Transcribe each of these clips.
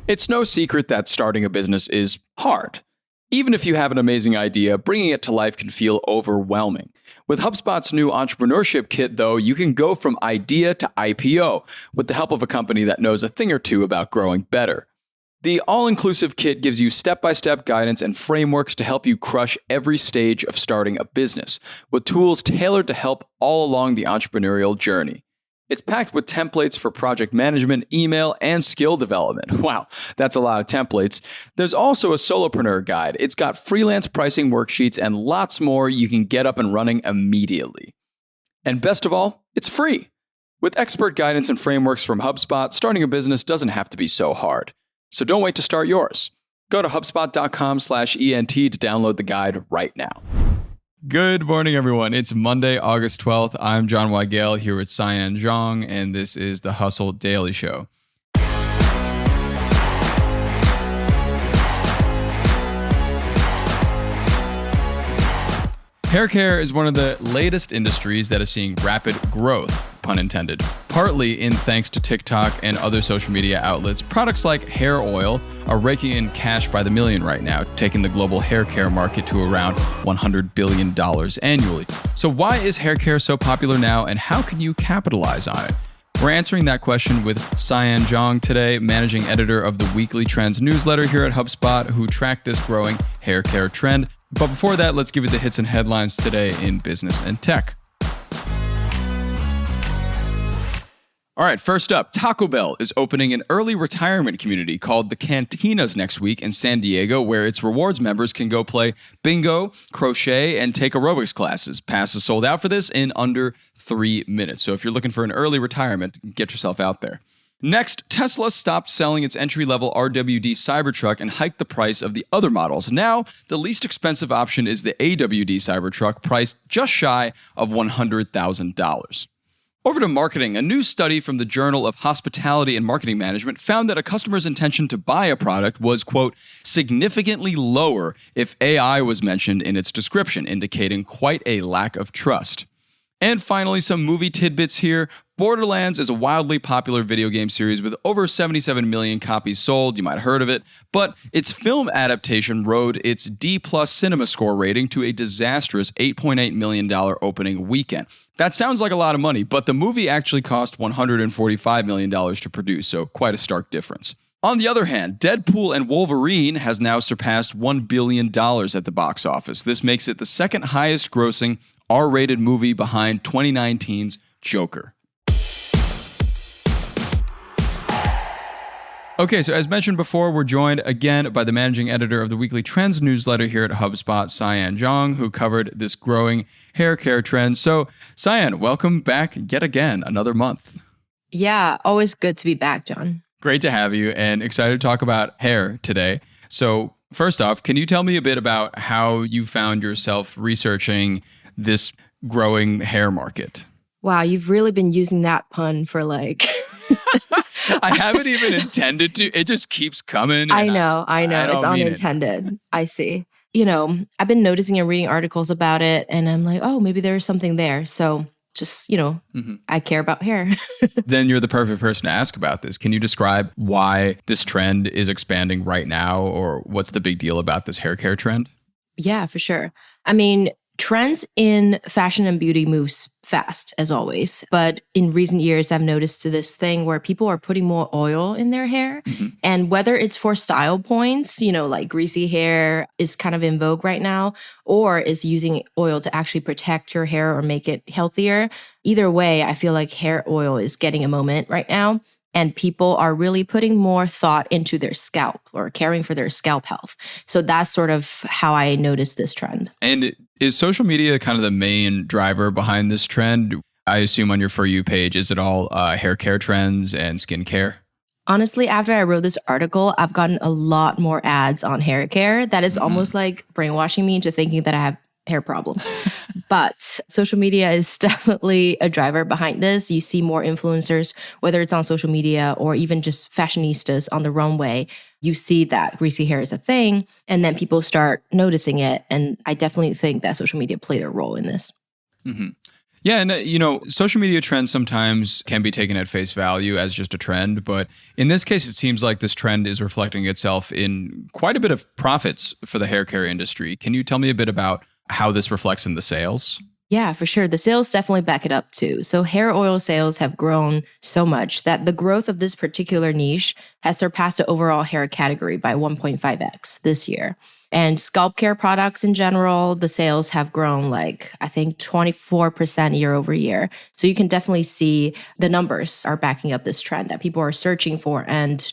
It's no secret that starting a business is hard. Even if you have an amazing idea, bringing it to life can feel overwhelming. With HubSpot's new entrepreneurship kit, though, you can go from idea to IPO with the help of a company that knows a thing or two about growing better. The all-inclusive kit gives you step-by-step guidance and frameworks to help you crush every stage of starting a business, with tools tailored to help all along the entrepreneurial journey. It's packed with templates for project management, email, and skill development. Wow, that's a lot of templates. There's also a solopreneur guide. It's got freelance pricing worksheets and lots more you can get up and running immediately. And best of all, it's free. With expert guidance and frameworks from HubSpot, starting a business doesn't have to be so hard. So don't wait to start yours. Go to HubSpot.com/ENT to download the guide right now. Good morning, everyone. It's Monday, August 12th. I'm John Weigell here with Cyan, Zhong, and this is the Hustle Daily Show. Hair care is one of the latest industries that is seeing rapid growth, pun intended. Partly in thanks to TikTok and other social media outlets, products like hair oil are raking in cash by the million right now, taking the global hair care market to around $100 billion annually. So why is hair care so popular now, and how can you capitalize on it? We're answering that question with Cyan Zhong today, managing editor of the weekly trends newsletter here at HubSpot, who tracked this growing hair care trend. But before that, let's give you the hits and headlines today in business and tech. All right, first up, Taco Bell is opening an early retirement community called the Cantinas next week in San Diego, where its rewards members can go play bingo, crochet, and take aerobics classes. Passes sold out for this in under 3 minutes. So if you're looking for an early retirement, get yourself out there. Next, Tesla stopped selling its entry-level RWD Cybertruck and hiked the price of the other models. Now, the least expensive option is the AWD Cybertruck, priced just shy of $100,000. Over to marketing. A new study from the Journal of Hospitality and Marketing Management found that a customer's intention to buy a product was, quote, significantly lower if AI was mentioned in its description, indicating quite a lack of trust. And finally, some movie tidbits here. Borderlands is a wildly popular video game series with over 77 million copies sold. You might have heard of it. But its film adaptation rode its D+ cinema score rating to a disastrous $8.8 million opening weekend. That sounds like a lot of money, but the movie actually cost $145 million to produce, so quite a stark difference. On the other hand, Deadpool and Wolverine has now surpassed $1 billion at the box office. This makes it the second highest grossing R-rated movie behind 2019's Joker. Okay, so as mentioned before, we're joined again by the managing editor of the weekly trends newsletter here at HubSpot, Cyan Zhong, who covered this growing hair care trend. So, Cyan, welcome back yet again, another month. Yeah, always good to be back, John. Great to have you, and excited to talk about hair today. So, first off, can you tell me a bit about how you found yourself researching this growing hair market? Wow, you've really been using that pun for I haven't even intended to. It just keeps coming. I know. It's unintended. I see. I've been noticing and reading articles about it, and I'm like, oh, maybe there's something there. So just, I care about hair. Then you're the perfect person to ask about this. Can you describe why this trend is expanding right now, or what's the big deal about this hair care trend? Yeah, for sure. I mean, trends in fashion and beauty moves fast, as always. But in recent years, I've noticed this thing where people are putting more oil in their hair. Mm-hmm. And whether it's for style points, like greasy hair is kind of in vogue right now, or is using oil to actually protect your hair or make it healthier. Either way, I feel like hair oil is getting a moment right now. And people are really putting more thought into their scalp or caring for their scalp health. So that's sort of how I noticed this trend. And is social media kind of the main driver behind this trend? I assume on your For You page, is it all hair care trends and skincare? Honestly, after I wrote this article, I've gotten a lot more ads on hair care. That is almost like brainwashing me into thinking that I have hair problems. But social media is definitely a driver behind this. You see more influencers, whether it's on social media or even just fashionistas on the runway. You see that greasy hair is a thing, and then people start noticing it. And I definitely think that social media played a role in this. Mm-hmm. Yeah, and social media trends sometimes can be taken at face value as just a trend, but in this case, it seems like this trend is reflecting itself in quite a bit of profits for the hair care industry. Can you tell me a bit about how this reflects in the sales? Yeah, for sure. The sales definitely back it up too. So hair oil sales have grown so much that the growth of this particular niche has surpassed the overall hair category by 1.5x this year. And scalp care products in general, the sales have grown I think 24% year over year. So you can definitely see the numbers are backing up this trend that people are searching for and,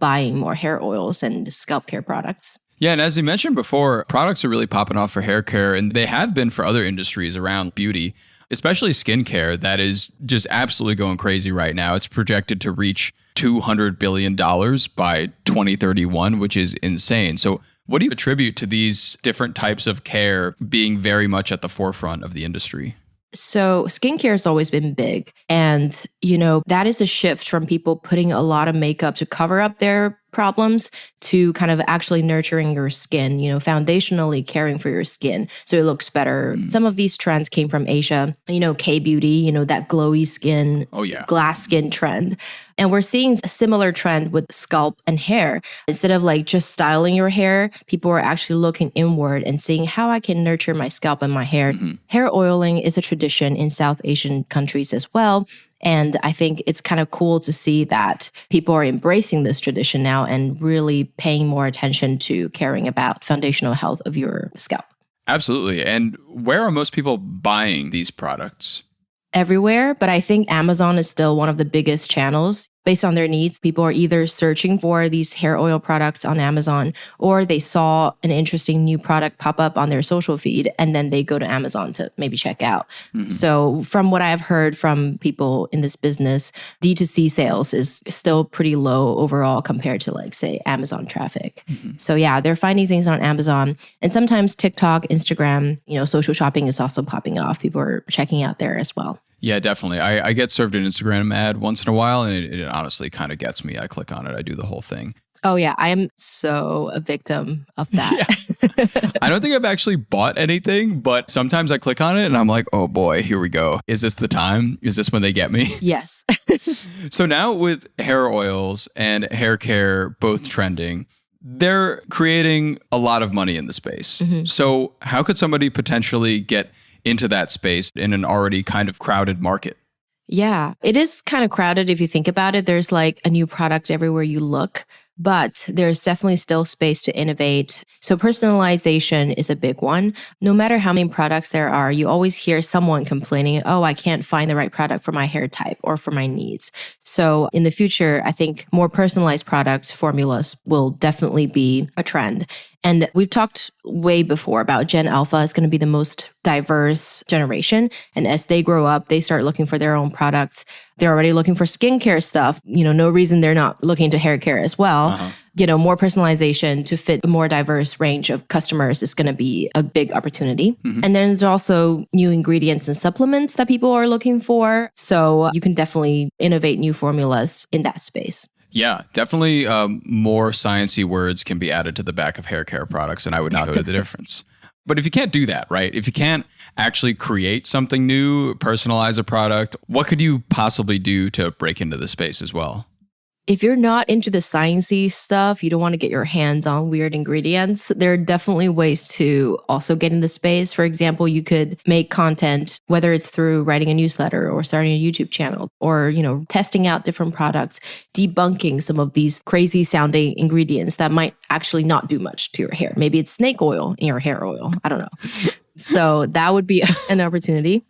buying more hair oils and scalp care products. Yeah, and as you mentioned before, products are really popping off for hair care, and they have been for other industries around beauty, especially skincare. That is just absolutely going crazy right now. It's projected to reach $200 billion by 2031, which is insane. So what do you attribute to these different types of care being very much at the forefront of the industry? So skincare has always been big. And, that is a shift from people putting a lot of makeup to cover up their problems to kind of actually nurturing your skin, foundationally caring for your skin so it looks better. Some of these trends came from Asia, K-beauty, that glowy skin, glass skin trend. And we're seeing a similar trend with scalp and hair. Instead of just styling your hair, people are actually looking inward and seeing how I can nurture my scalp and my hair. Hair oiling is a tradition in South Asian countries as well. And I think it's kind of cool to see that people are embracing this tradition now and really paying more attention to caring about foundational health of your scalp. Absolutely. And where are most people buying these products? Everywhere, but I think Amazon is still one of the biggest channels. Based on their needs, people are either searching for these hair oil products on Amazon or they saw an interesting new product pop up on their social feed and then they go to Amazon to maybe check out. So from what I've heard from people in this business, D2C sales is still pretty low overall compared to say Amazon traffic. So yeah, they're finding things on Amazon and sometimes TikTok, Instagram, social shopping is also popping off. People are checking out there as well. Yeah, definitely. I get served an Instagram ad once in a while, and it honestly kind of gets me. I click on it. I do the whole thing. Oh, yeah. I am so a victim of that. Yeah. I don't think I've actually bought anything, but sometimes I click on it and I'm like, oh boy, here we go. Is this the time? Is this when they get me? Yes. So now with hair oils and hair care both trending, they're creating a lot of money in the space. So how could somebody potentially get into that space in an already kind of crowded market? Yeah, it is kind of crowded if you think about it. There's a new product everywhere you look, but there's definitely still space to innovate. So personalization is a big one. No matter how many products there are, you always hear someone complaining, oh, I can't find the right product for my hair type or for my needs. So in the future, I think more personalized products, formulas will definitely be a trend. And we've talked way before about Gen Alpha is going to be the most diverse generation. And as they grow up, they start looking for their own products. They're already looking for skincare stuff. No reason they're not looking into hair care as well. More personalization to fit a more diverse range of customers is going to be a big opportunity. And then there's also new ingredients and supplements that people are looking for. So you can definitely innovate new formulas in that space. Yeah, definitely more sciencey words can be added to the back of hair care products, and I would not know the difference. But if you can't do that, right? If you can't actually create something new, personalize a product, what could you possibly do to break into the space as well? If you're not into the sciencey stuff, you don't want to get your hands on weird ingredients, there are definitely ways to also get in the space. For example, you could make content, whether it's through writing a newsletter or starting a YouTube channel or, testing out different products, debunking some of these crazy sounding ingredients that might actually not do much to your hair. Maybe it's snake oil in your hair oil. I don't know. So that would be an opportunity.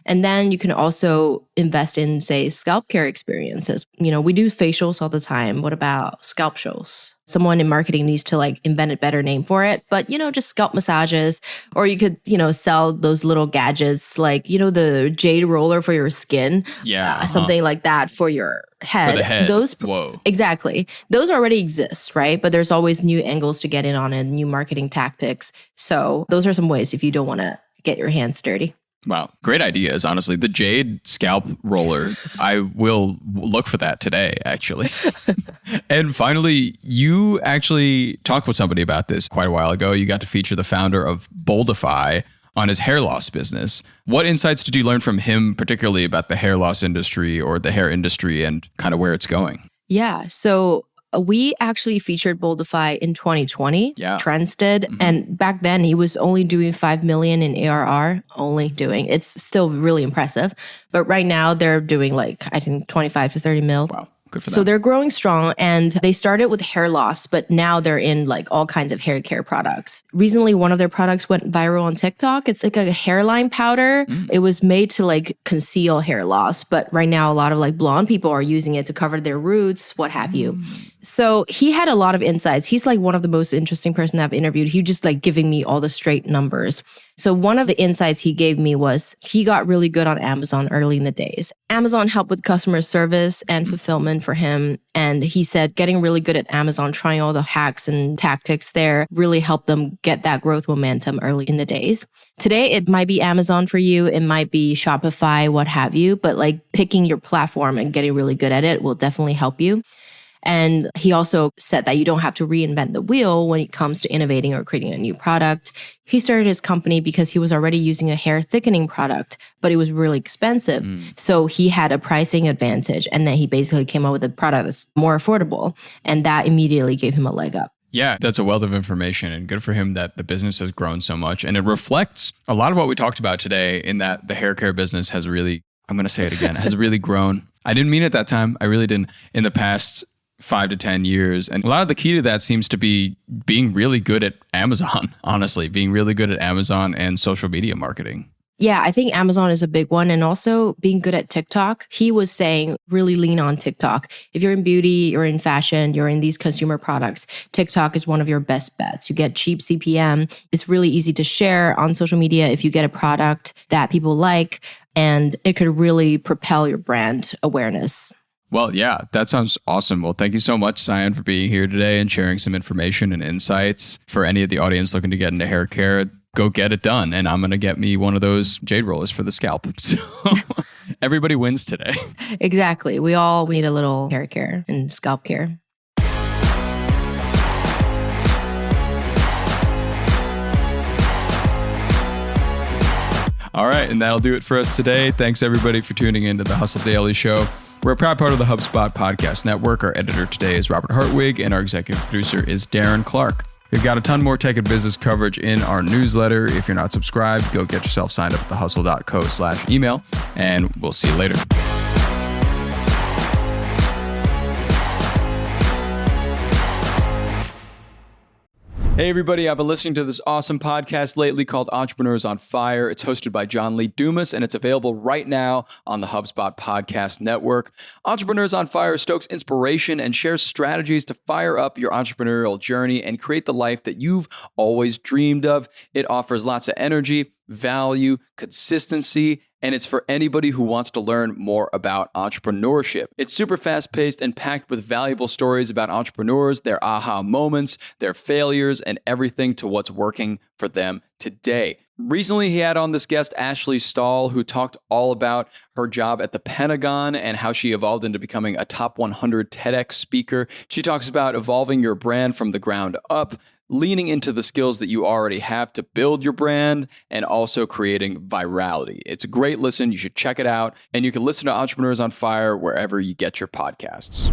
And then you can also invest in, say, scalp care experiences. We do facials all the time. What about scalp shows? Someone in marketing needs to invent a better name for it. But, just scalp massages. Or you could, sell those little gadgets the jade roller for your skin. Yeah. Something like that for your head. For the head. Whoa. Exactly. Those already exist, right? But there's always new angles to get in on and new marketing tactics. So those are some ways if you don't want to get your hands dirty. Wow. Great ideas, honestly. The jade scalp roller, I will look for that today, actually. And finally, you actually talked with somebody about this quite a while ago. You got to feature the founder of Boldify on his hair loss business. What insights did you learn from him, particularly about the hair loss industry or the hair industry and kind of where it's going? Yeah. So we actually featured Boldify in 2020. Yeah. Trends did. And back then he was only doing 5 million in ARR, only doing. It's still really impressive. But right now they're doing like, I think 25 to 30 mil. Wow. Good for them. So they're growing strong, and they started with hair loss, but now they're in like all kinds of hair care products. Recently, one of their products went viral on TikTok. It's like a hairline powder. It was made to like conceal hair loss, but right now a lot of like blonde people are using it to cover their roots, what have you. So he had a lot of insights. He's like one of the most interesting person I've interviewed. He just like giving me all the straight numbers. So one of the insights he gave me was he got really good on Amazon early in the days. Amazon helped with customer service and fulfillment for him. And he said getting really good at Amazon, trying all the hacks and tactics there really helped them get that growth momentum early in the days. Today, it might be Amazon for you. It might be Shopify, what have you. But like picking your platform and getting really good at it will definitely help you. And he also said that you don't have to reinvent the wheel when it comes to innovating or creating a new product. He started his company because he was already using a hair thickening product, but it was really expensive. So he had a pricing advantage. And then he basically came up with a product that's more affordable. And that immediately gave him a leg up. Yeah, that's a wealth of information, and good for him that the business has grown so much. And it reflects a lot of what we talked about today in that the hair care business has really, I'm going to say it again, has really grown. I didn't mean it that time. I really didn't. In the past 5 to 10 years. And a lot of the key to that seems to be being really good at Amazon, honestly, being really good at Amazon and social media marketing. Yeah, I think Amazon is a big one. And also being good at TikTok. He was saying really lean on TikTok. If you're in beauty, you're in fashion, you're in these consumer products, TikTok is one of your best bets. You get cheap CPM. It's really easy to share on social media if you get a product that people like, and it could really propel your brand awareness. Well, yeah, that sounds awesome. Well, thank you so much, Cyan, for being here today and sharing some information and insights. For any of the audience looking to get into hair care, go get it done. And I'm going to get me one of those jade rollers for the scalp. So everybody wins today. Exactly. We all need a little hair care and scalp care. All right. And that'll do it for us today. Thanks, everybody, for tuning into the Hustle Daily Show. We're a proud part of the HubSpot Podcast Network. Our editor today is Robert Hartwig, and our executive producer is Darren Clark. We've got a ton more tech and business coverage in our newsletter. If you're not subscribed, go get yourself signed up at thehustle.co/email, and we'll see you later. Hey everybody, I've been listening to this awesome podcast lately called Entrepreneurs on Fire. It's hosted by John Lee Dumas, and it's available right now on the HubSpot Podcast Network. Entrepreneurs on Fire stokes inspiration and shares strategies to fire up your entrepreneurial journey and create the life that you've always dreamed of. It offers lots of energy, value, consistency, and it's for anybody who wants to learn more about entrepreneurship. It's super fast-paced and packed with valuable stories about entrepreneurs, their aha moments, their failures, and everything to what's working for them today. Recently, he had on this guest, Ashley Stahl, who talked all about her job at the Pentagon and how she evolved into becoming a top 100 TEDx speaker. She talks about evolving your brand from the ground up, leaning into the skills that you already have to build your brand, and also creating virality. It's a great listen. You should check it out. And you can listen to Entrepreneurs on Fire wherever you get your podcasts.